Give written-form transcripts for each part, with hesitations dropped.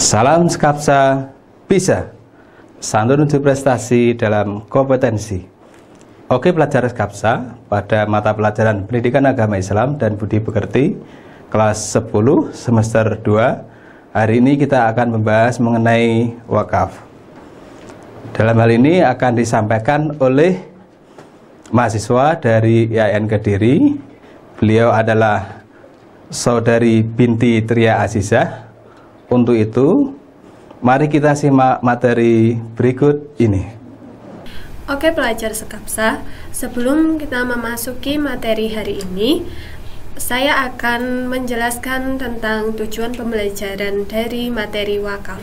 Salam Skapsa bisa santun menuju prestasi dalam kompetensi. Oke pelajar Skapsa, pada mata pelajaran Pendidikan Agama Islam dan Budi Pekerti kelas 10 semester 2, hari ini kita akan membahas mengenai wakaf. Dalam hal ini akan disampaikan oleh mahasiswa dari IAIN Kediri. Beliau adalah Saudari Binti Tria Azizah. Untuk itu, mari kita simak materi berikut ini. Oke pelajar Skapsa, sebelum kita memasuki materi hari ini, saya akan menjelaskan tentang tujuan pembelajaran dari materi wakaf.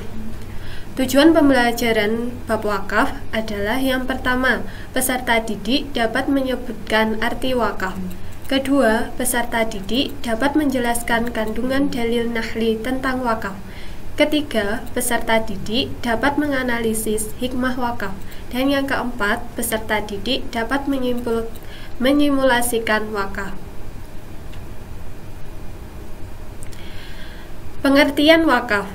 Tujuan pembelajaran bab wakaf adalah yang pertama, peserta didik dapat menyebutkan arti wakaf. Kedua, peserta didik dapat menjelaskan kandungan dalil nahli tentang wakaf. Ketiga, peserta didik dapat menganalisis hikmah wakaf. Dan yang keempat, peserta didik dapat menyimulasikan wakaf. Pengertian wakaf.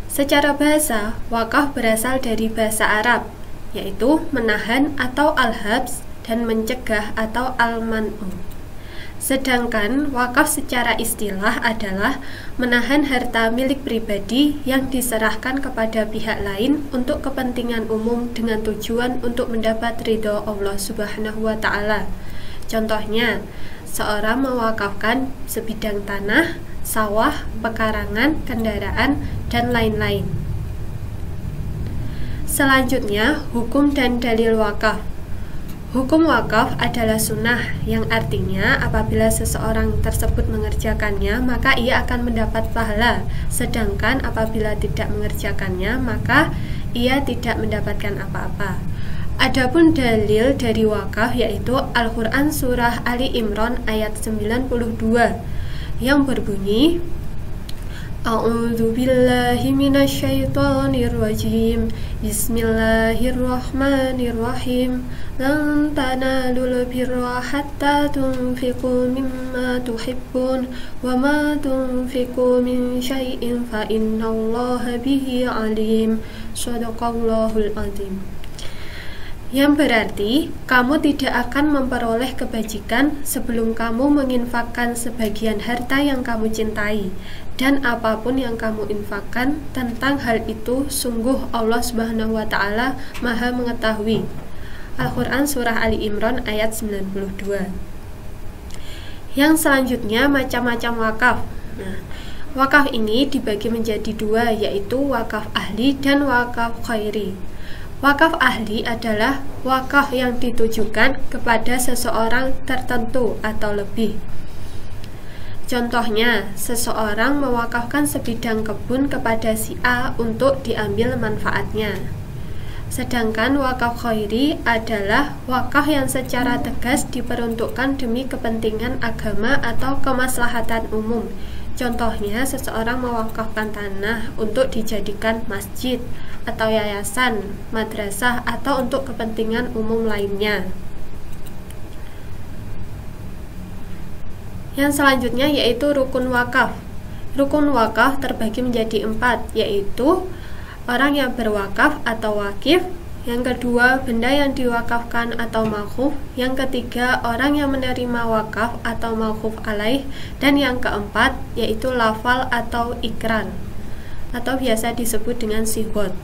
Secara bahasa, wakaf berasal dari bahasa Arab, yaitu menahan atau al-habs dan mencegah atau al-man'u. Sedangkan wakaf secara istilah adalah menahan harta milik pribadi yang diserahkan kepada pihak lain untuk kepentingan umum dengan tujuan untuk mendapat ridho Allah Subhanahu wa Ta'ala. Contohnya, seorang mewakafkan sebidang tanah, sawah, pekarangan, kendaraan, dan lain-lain. Selanjutnya, hukum dan dalil wakaf. Hukum wakaf adalah sunnah, yang artinya apabila seseorang tersebut mengerjakannya, maka ia akan mendapat pahala. Sedangkan apabila tidak mengerjakannya, maka ia tidak mendapatkan apa-apa. Adapun dalil dari wakaf yaitu Al-Quran Surah Ali Imran ayat 92 yang berbunyi, A'udzu billahi minasyaitonir rajim. Bismillahirrahmanirrahim. Lan tanalul birra hatta tunfiqu mimma tuhibbun wa ma tunfiqu min syai'in fa innallaha bihi alim. Shadaqallahul azim. Yang berarti, kamu tidak akan memperoleh kebajikan sebelum kamu menginfakkan sebagian harta yang kamu cintai. Dan apapun yang kamu infakkan tentang hal itu, sungguh Allah Subhanahu wa Ta'ala Maha mengetahui. Al-Quran Surah Ali Imran ayat 92. Yang selanjutnya, macam-macam wakaf. Wakaf ini dibagi menjadi dua, yaitu wakaf ahli dan wakaf khairi. Wakaf ahli adalah wakaf yang ditujukan kepada seseorang tertentu atau lebih. Contohnya, seseorang mewakafkan sebidang kebun kepada si A untuk diambil manfaatnya. Sedangkan wakaf khairi adalah wakaf yang secara tegas diperuntukkan demi kepentingan agama atau kemaslahatan umum. Contohnya, seseorang mewakafkan tanah untuk dijadikan masjid atau yayasan, madrasah, atau untuk kepentingan umum lainnya. Yang selanjutnya yaitu rukun wakaf. Rukun wakaf terbagi menjadi 4, yaitu orang yang berwakaf atau wakif. Yang kedua, benda yang diwakafkan atau mauquf. Yang ketiga, orang yang menerima wakaf atau mauquf alaih. Dan yang keempat, yaitu lafal atau ikrar, atau biasa disebut dengan sighot.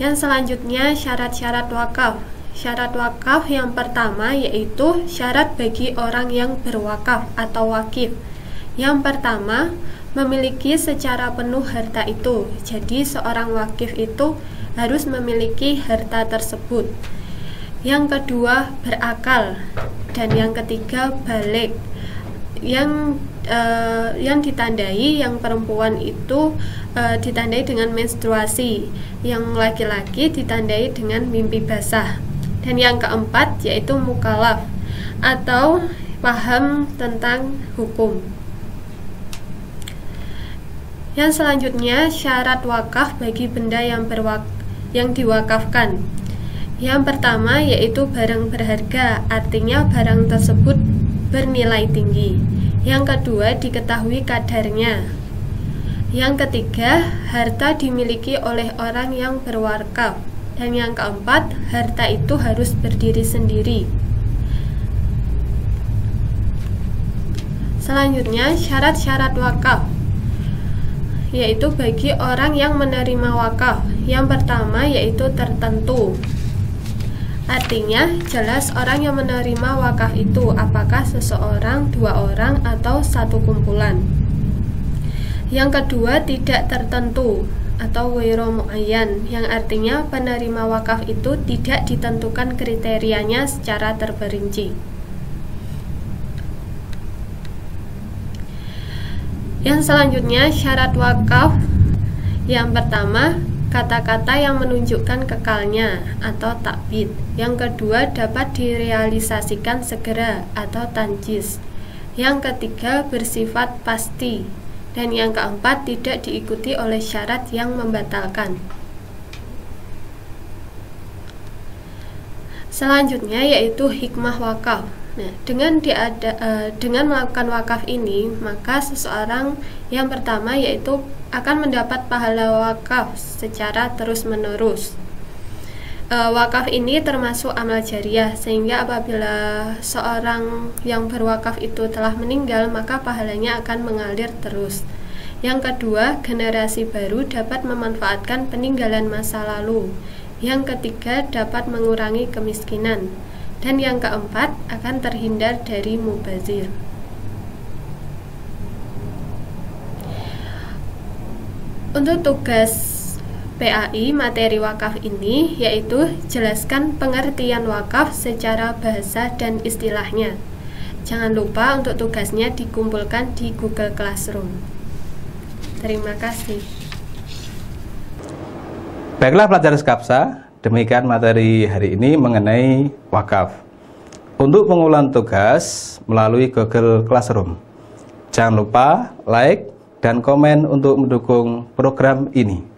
Yang selanjutnya, syarat-syarat wakaf. Syarat wakaf yang pertama yaitu syarat bagi orang yang berwakaf atau wakif. Yang pertama, memiliki secara penuh harta itu. Jadi seorang wakif itu harus memiliki harta tersebut. Yang kedua, berakal. Dan yang ketiga, balik. Yang ditandai, yang perempuan itu ditandai dengan menstruasi, yang laki-laki ditandai dengan mimpi basah. Dan yang keempat yaitu mukallaf atau paham tentang hukum. Yang selanjutnya, syarat wakaf bagi benda yang diwakafkan. Yang pertama yaitu barang berharga, artinya barang tersebut bernilai tinggi. Yang kedua, diketahui kadarnya. Yang ketiga, harta dimiliki oleh orang yang berwakaf. Dan yang keempat, harta itu harus berdiri sendiri. Selanjutnya, syarat-syarat wakaf, yaitu bagi orang yang menerima wakaf. Yang pertama yaitu tertentu. Artinya, jelas orang yang menerima wakaf itu apakah seseorang, dua orang, atau satu kumpulan. Yang kedua, tidak tertentu atau ghairu muayyan, yang artinya penerima wakaf itu tidak ditentukan kriterianya secara terperinci. Yang selanjutnya, syarat wakaf. Yang pertama, kata-kata yang menunjukkan kekalnya atau takbid. Yang kedua, dapat direalisasikan segera atau tanjis. Yang ketiga, bersifat pasti. Dan yang keempat, tidak diikuti oleh syarat yang membatalkan. Selanjutnya yaitu hikmah wakaf. Nah, dengan melakukan wakaf ini, maka seseorang yang pertama yaitu akan mendapat pahala wakaf secara terus-menerus. Wakaf ini termasuk amal jariah, sehingga apabila seorang yang berwakaf itu telah meninggal, maka pahalanya akan mengalir terus. Yang kedua, generasi baru dapat memanfaatkan peninggalan masa lalu. Yang ketiga, dapat mengurangi kemiskinan. Dan yang keempat, akan terhindar dari mubazir. Untuk tugas PAI materi wakaf ini yaitu jelaskan pengertian wakaf secara bahasa dan istilahnya. Jangan lupa untuk tugasnya dikumpulkan di Google Classroom. Terima kasih. Baiklah pelajar Skapsa, demikian materi hari ini mengenai wakaf. Untuk pengumpulan tugas melalui Google Classroom, jangan lupa like dan komen untuk mendukung program ini.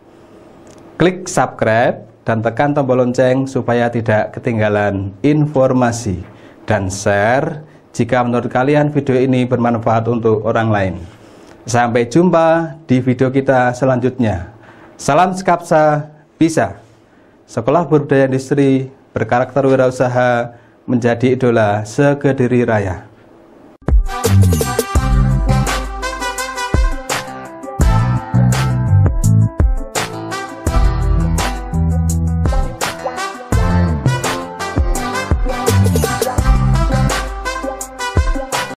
Klik subscribe dan tekan tombol lonceng supaya tidak ketinggalan informasi, dan share jika menurut kalian video ini bermanfaat untuk orang lain. Sampai jumpa di video kita selanjutnya. Salam Skapsa bisa. Sekolah Budaya Industri berkarakter wirausaha menjadi idola se-Kediri Raya.